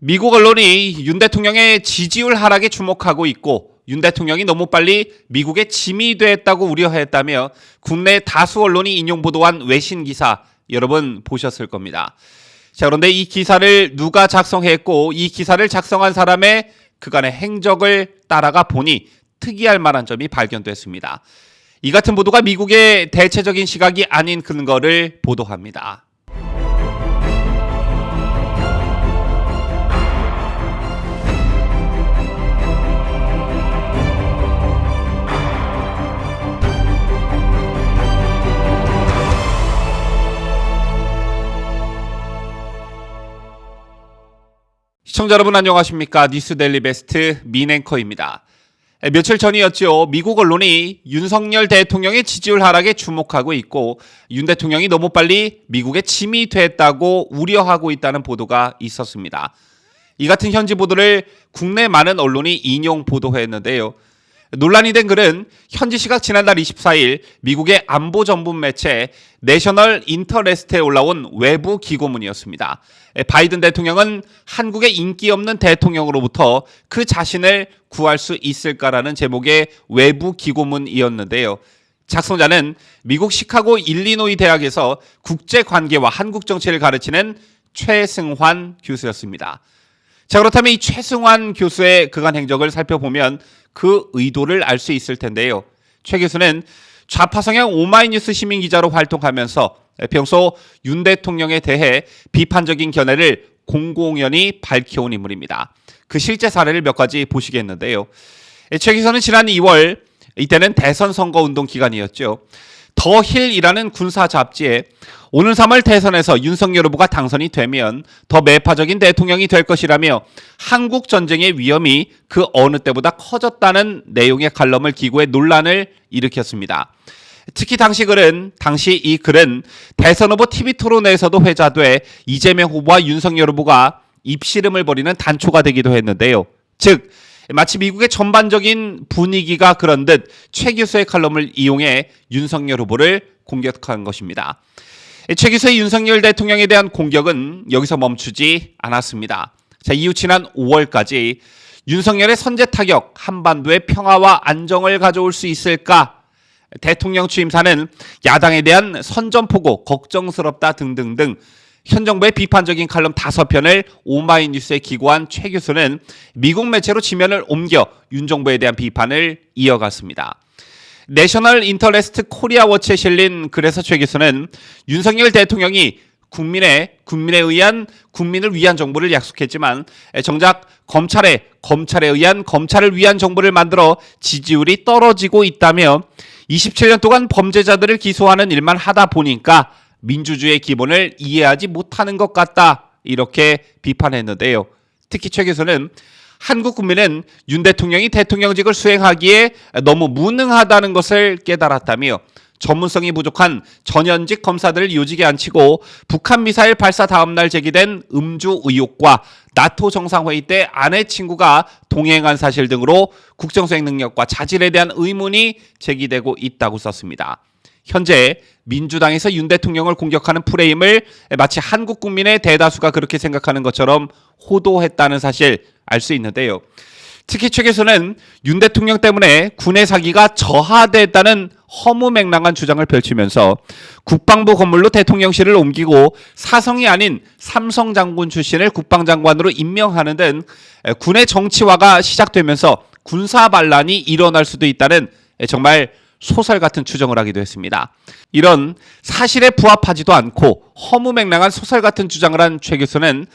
미국 언론이 윤 대통령의 지지율 하락에 주목하고 있고 윤 대통령이 너무 빨리 미국의 짐이 됐다고 우려했다며 국내 다수 언론이 인용 보도한 외신 기사 여러분 보셨을 겁니다. 자, 그런데 이 기사를 누가 작성했고 이 기사를 작성한 사람의 그간의 행적을 따라가 보니 특이할 만한 점이 발견됐습니다. 이 같은 보도가 미국의 대체적인 시각이 아닌 근거를 보도합니다. 시청자 여러분 안녕하십니까? 뉴스데일리 베스트 민앵커입니다. 며칠 전이었죠. 미국 언론이 윤석열 대통령의 지지율 하락에 주목하고 있고 윤 대통령이 너무 빨리 미국의 짐이 됐다고 우려하고 있다는 보도가 있었습니다. 이 같은 현지 보도를 국내 많은 언론이 인용 보도했는데요. 논란이 된 글은 현지 시각 지난달 24일 미국의 안보 전문 매체 내셔널 인터레스트에 올라온 외부 기고문이었습니다. 바이든 대통령은 한국의 인기 없는 대통령으로부터 그 자신을 구할 수 있을까라는 제목의 외부 기고문이었는데요. 작성자는 미국 시카고 일리노이 대학에서 국제관계와 한국 정치를 가르치는 최승환 교수였습니다. 자, 그렇다면 이 최승환 교수의 그간 행적을 살펴보면 그 의도를 알 수 있을 텐데요. 최 교수는 좌파 성향 오마이뉴스 시민 기자로 활동하면서 평소 윤 대통령에 대해 비판적인 견해를 공공연히 밝혀온 인물입니다. 그 실제 사례를 몇 가지 보시겠는데요. 최 교수는 지난 2월 이때는 대선 선거 운동 기간이었죠. 더 힐이라는 군사 잡지에 오는 3월 대선에서 윤석열 후보가 당선이 되면 더 매파적인 대통령이 될 것이라며 한국 전쟁의 위험이 그 어느 때보다 커졌다는 내용의 칼럼을 기고해 논란을 일으켰습니다. 특히 당시 이 글은 대선 후보 TV 토론회에서도 회자돼 이재명 후보와 윤석열 후보가 입씨름을 벌이는 단초가 되기도 했는데요. 즉 마치 미국의 전반적인 분위기가 그런 듯 최 교수의 칼럼을 이용해 윤석열 후보를 공격한 것입니다. 최 교수의 윤석열 대통령에 대한 공격은 여기서 멈추지 않았습니다. 자, 이후 지난 5월까지 윤석열의 선제 타격, 한반도의 평화와 안정을 가져올 수 있을까? 대통령 취임사는 야당에 대한 선전포고, 걱정스럽다 등등등 현 정부의 비판적인 칼럼 5편을 오마이뉴스에 기고한 최 교수는 미국 매체로 지면을 옮겨 윤 정부에 대한 비판을 이어갔습니다. 내셔널 인터레스트 코리아 워치에 실린 글에서 최 교수는 윤석열 대통령이 국민을 위한 정부를 약속했지만 정작 검찰에 의한 검찰을 위한 정부를 만들어 지지율이 떨어지고 있다며 27년 동안 범죄자들을 기소하는 일만 하다 보니까 민주주의의 기본을 이해하지 못하는 것 같다 이렇게 비판했는데요. 특히 최 교수는 한국 국민은 윤 대통령이 대통령직을 수행하기에 너무 무능하다는 것을 깨달았다며 전문성이 부족한 전현직 검사들을 요직에 앉히고 북한 미사일 발사 다음 날 제기된 음주 의혹과 나토 정상회의 때 아내 친구가 동행한 사실 등으로 국정수행 능력과 자질에 대한 의문이 제기되고 있다고 썼습니다. 현재 민주당에서 윤 대통령을 공격하는 프레임을 마치 한국 국민의 대다수가 그렇게 생각하는 것처럼 호도했다는 사실 알 수 있는데요. 특히 최 교수는 윤 대통령 때문에 군의 사기가 저하됐다는 허무맹랑한 주장을 펼치면서 국방부 건물로 대통령실을 옮기고 사성이 아닌 삼성 장군 출신을 국방장관으로 임명하는 등 군의 정치화가 시작되면서 군사 반란이 일어날 수도 있다는 정말 소설 같은 추정을 하기도 했습니다. 이런 사실에 부합하지도 않고 허무맹랑한 소설 같은 주장을 한 최 교수는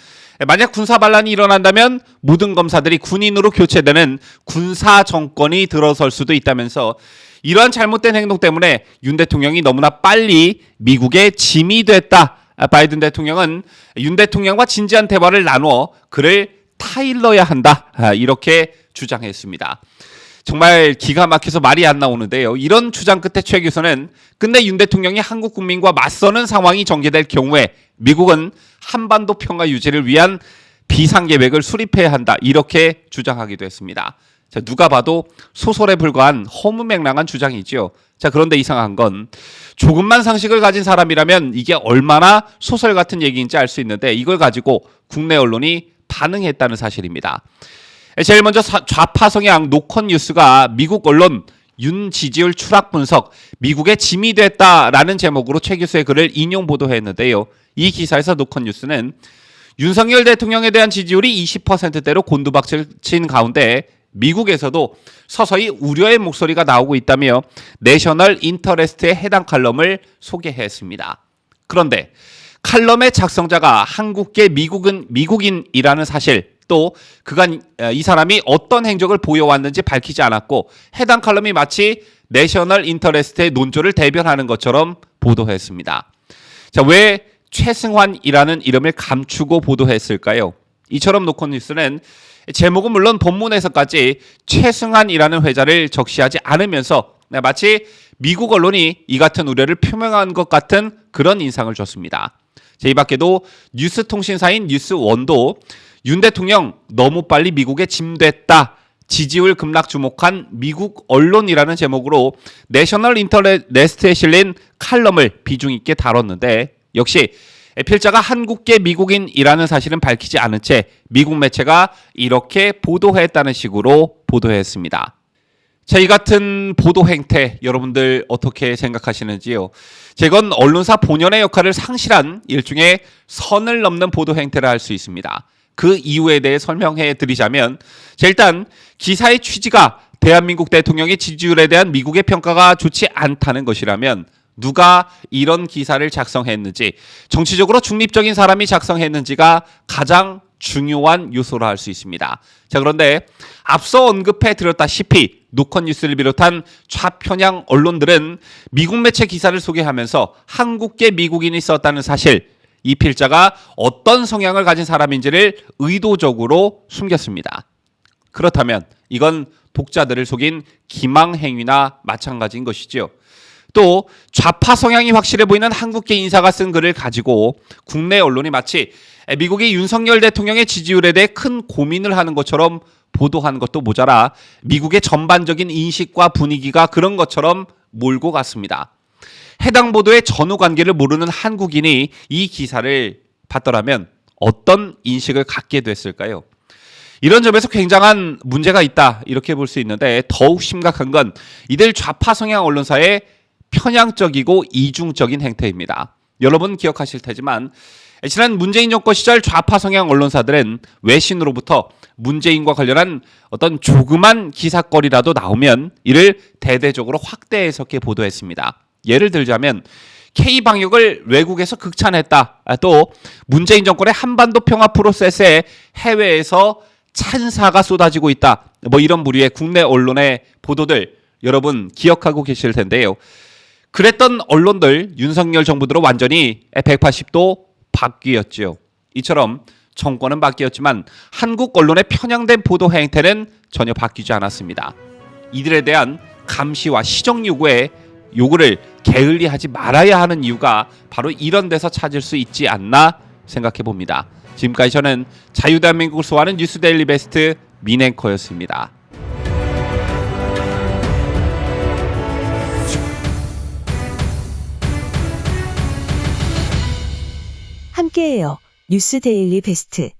만약 군사 반란이 일어난다면 모든 검사들이 군인으로 교체되는 군사 정권이 들어설 수도 있다면서 이러한 잘못된 행동 때문에 윤 대통령이 너무나 빨리 미국의 짐이 됐다. 바이든 대통령은 윤 대통령과 진지한 대화를 나누어 그를 타일러야 한다. 이렇게 주장했습니다. 정말 기가 막혀서 말이 안 나오는데요. 이런 주장 끝에 최 교수는 끝내 윤 대통령이 한국 국민과 맞서는 상황이 전개될 경우에 미국은 한반도 평화 유지를 위한 비상계획을 수립해야 한다. 이렇게 주장하기도 했습니다. 자, 누가 봐도 소설에 불과한 허무맹랑한 주장이지요. 자, 그런데 이상한 건 조금만 상식을 가진 사람이라면 이게 얼마나 소설 같은 얘기인지 알 수 있는데 이걸 가지고 국내 언론이 반응했다는 사실입니다. 제일 먼저 좌파 성향 노컷 뉴스가 미국 언론 윤 지지율 추락 분석, 미국의 짐이 됐다라는 제목으로 최 교수의 글을 인용 보도했는데요. 이 기사에서 노컷 뉴스는 윤석열 대통령에 대한 지지율이 20%대로 곤두박질 가운데 미국에서도 서서히 우려의 목소리가 나오고 있다며 내셔널 인터레스트에 해당 칼럼을 소개했습니다. 그런데 칼럼의 작성자가 한국계 미국인이라는 사실, 또 그간 이 사람이 어떤 행적을 보여왔는지 밝히지 않았고 해당 칼럼이 마치 내셔널 인터레스트의 논조를 대변하는 것처럼 보도했습니다. 자, 왜 최승환이라는 이름을 감추고 보도했을까요? 이처럼 노컷 뉴스는 제목은 물론 본문에서까지 최승환이라는 회자를 적시하지 않으면서 마치 미국 언론이 이 같은 우려를 표명한 것 같은 그런 인상을 줬습니다. 이 밖에도 뉴스통신사인 뉴스원도 윤 대통령 너무 빨리 미국에 짐됐다. 지지율 급락 주목한 미국 언론이라는 제목으로 내셔널 인터레스트에 실린 칼럼을 비중 있게 다뤘는데 역시 필자가 한국계 미국인이라는 사실은 밝히지 않은 채 미국 매체가 이렇게 보도했다는 식으로 보도했습니다. 자, 이 같은 보도 행태 여러분들 어떻게 생각하시는지요? 이건 언론사 본연의 역할을 상실한 일종의 선을 넘는 보도 행태를 할 수 있습니다. 그 이유에 대해 설명해 드리자면 일단 기사의 취지가 대한민국 대통령의 지지율에 대한 미국의 평가가 좋지 않다는 것이라면 누가 이런 기사를 작성했는지, 정치적으로 중립적인 사람이 작성했는지가 가장 중요한 요소라 할 수 있습니다. 자, 그런데 앞서 언급해 드렸다시피 노컷 뉴스를 비롯한 좌편향 언론들은 미국 매체 기사를 소개하면서 한국계 미국인이 썼다는 사실, 이 필자가 어떤 성향을 가진 사람인지를 의도적으로 숨겼습니다. 그렇다면 이건 독자들을 속인 기망행위나 마찬가지인 것이죠. 또 좌파 성향이 확실해 보이는 한국계 인사가 쓴 글을 가지고 국내 언론이 마치 미국의 윤석열 대통령의 지지율에 대해 큰 고민을 하는 것처럼 보도한 것도 모자라 미국의 전반적인 인식과 분위기가 그런 것처럼 몰고 갔습니다. 해당 보도의 전후 관계를 모르는 한국인이 이 기사를 봤더라면 어떤 인식을 갖게 됐을까요? 이런 점에서 굉장한 문제가 있다 이렇게 볼 수 있는데 더욱 심각한 건 이들 좌파 성향 언론사의 편향적이고 이중적인 행태입니다. 여러분 기억하실 테지만 지난 문재인 정권 시절 좌파 성향 언론사들은 외신으로부터 문재인과 관련한 어떤 조그만 기사거리라도 나오면 이를 대대적으로 확대 해석해 보도했습니다. 예를 들자면 K방역을 외국에서 극찬했다. 또 문재인 정권의 한반도 평화 프로세스에 해외에서 찬사가 쏟아지고 있다. 이런 부류의 국내 언론의 보도들 여러분 기억하고 계실 텐데요. 그랬던 언론들 윤석열 정부 들어 완전히 180도 바뀌었지요. 이처럼 정권은 바뀌었지만 한국 언론의 편향된 보도 행태는 전혀 바뀌지 않았습니다. 이들에 대한 감시와 시정 요구를 게을리하지 말아야 하는 이유가 바로 이런 데서 찾을 수 있지 않나 생각해 봅니다. 지금까지 저는 자유대한민국을 소화하는 뉴스데일리 베스트 민앵커였습니다. 함께해요. 뉴스데일리 베스트.